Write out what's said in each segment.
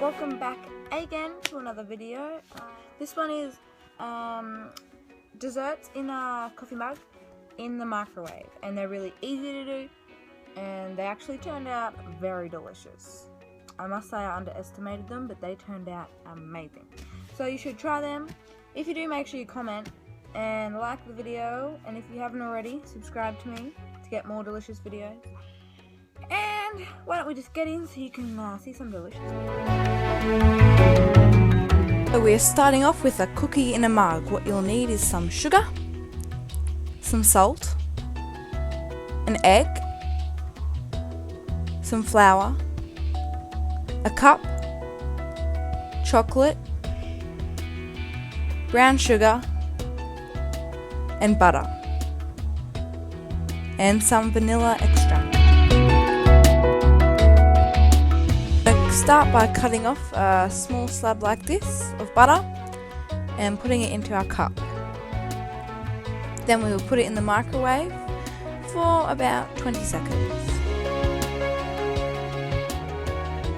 Welcome back again to another video. This one is desserts in a coffee mug in the microwave, and they're really easy to do and they actually turned out very delicious. I must say I underestimated them, but they turned out amazing. So you should try them. If you do, make sure you comment and like the video, and if you haven't already, subscribe to me to get more delicious videos. And why don't we just get in so you can see some delicious videos. So we're starting off with a cookie in a mug. What you'll need is some sugar, some salt, an egg, some flour, a cup, chocolate, brown sugar, and butter, and some vanilla extract. Start by cutting off a small slab like this of butter and putting it into our cup. Then we will put it in the microwave for about 20 seconds.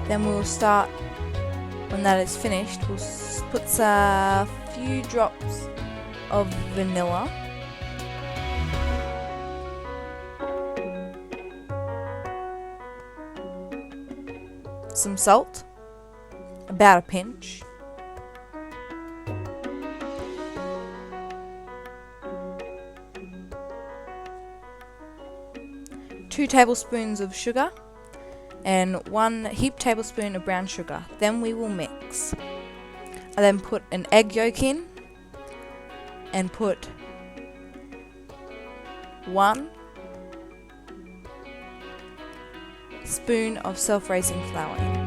Then we will start, when that is finished, we'll put a few drops of vanilla, some salt, about a pinch, two tablespoons of sugar, and 1 heaped tablespoon of brown sugar. Then we will mix. I then put an egg yolk in and put 1 spoon of self-raising flour in.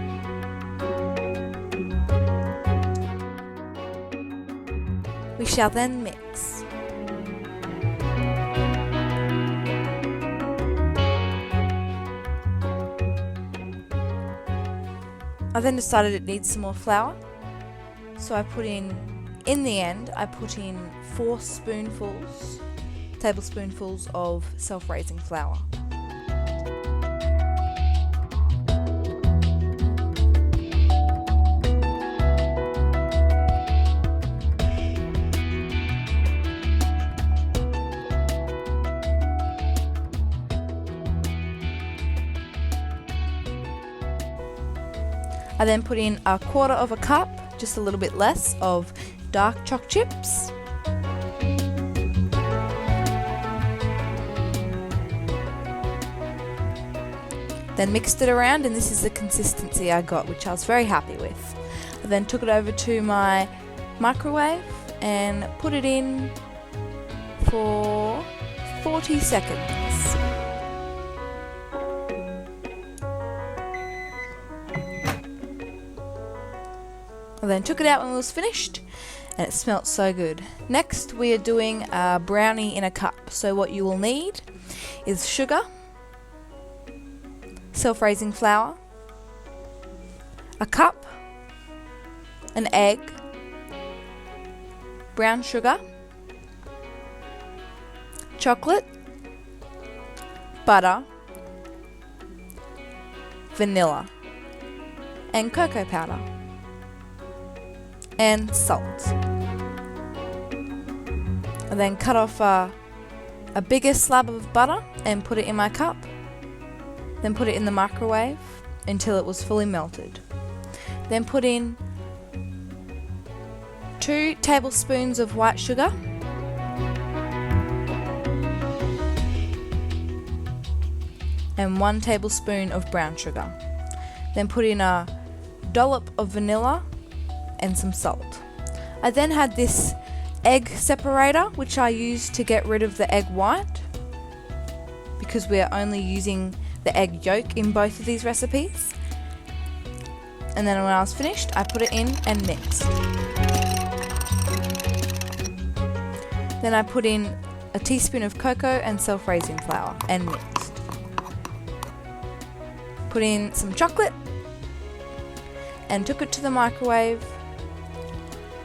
We shall then mix. I then decided it needs some more flour, so I put in the end, I put in 4 tablespoonfuls of self-raising flour. I then put in 1/4 cup, just a little bit less, of dark chocolate chips. Then mixed it around, and this is the consistency I got, which I was very happy with. I then took it over to my microwave and put it in for 40 seconds. I then took it out when it was finished, and it smelt so good. Next, we are doing a brownie in a cup. So what you will need is sugar, self-raising flour, a cup, an egg, brown sugar, chocolate, butter, vanilla, and cocoa powder, and salt. I then cut off a bigger slab of butter and put it in my cup. Then put it in the microwave until it was fully melted. Then put in 2 tablespoons of white sugar, and 1 tablespoon of brown sugar. Then put in a dollop of vanilla and some salt. I then had this egg separator, which I used to get rid of the egg white, because we are only using the egg yolk in both of these recipes. And then when I was finished, I put it in and mixed. Then I put in a teaspoon of cocoa and self-raising flour and mixed. Put in some chocolate and took it to the microwave.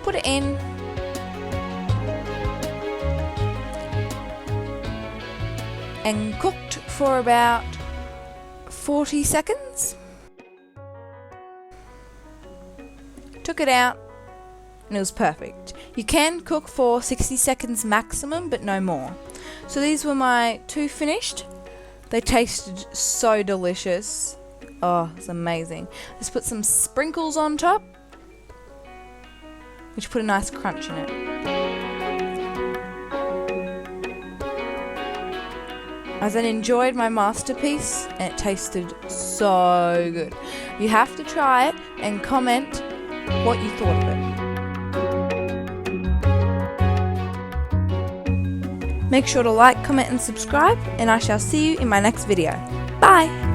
Put it in, and cooked for about 40 seconds. took it out, and it was perfect. You can cook for 60 seconds maximum, but no more. So these were my 2 finished. They tasted so delicious. Oh, it's amazing. Let's put some sprinkles on top, which put a nice crunch in it. I then enjoyed my masterpiece, and it tasted so good. You have to try it and comment what you thought of it. Make sure to like, comment and subscribe, and I shall see you in my next video. Bye!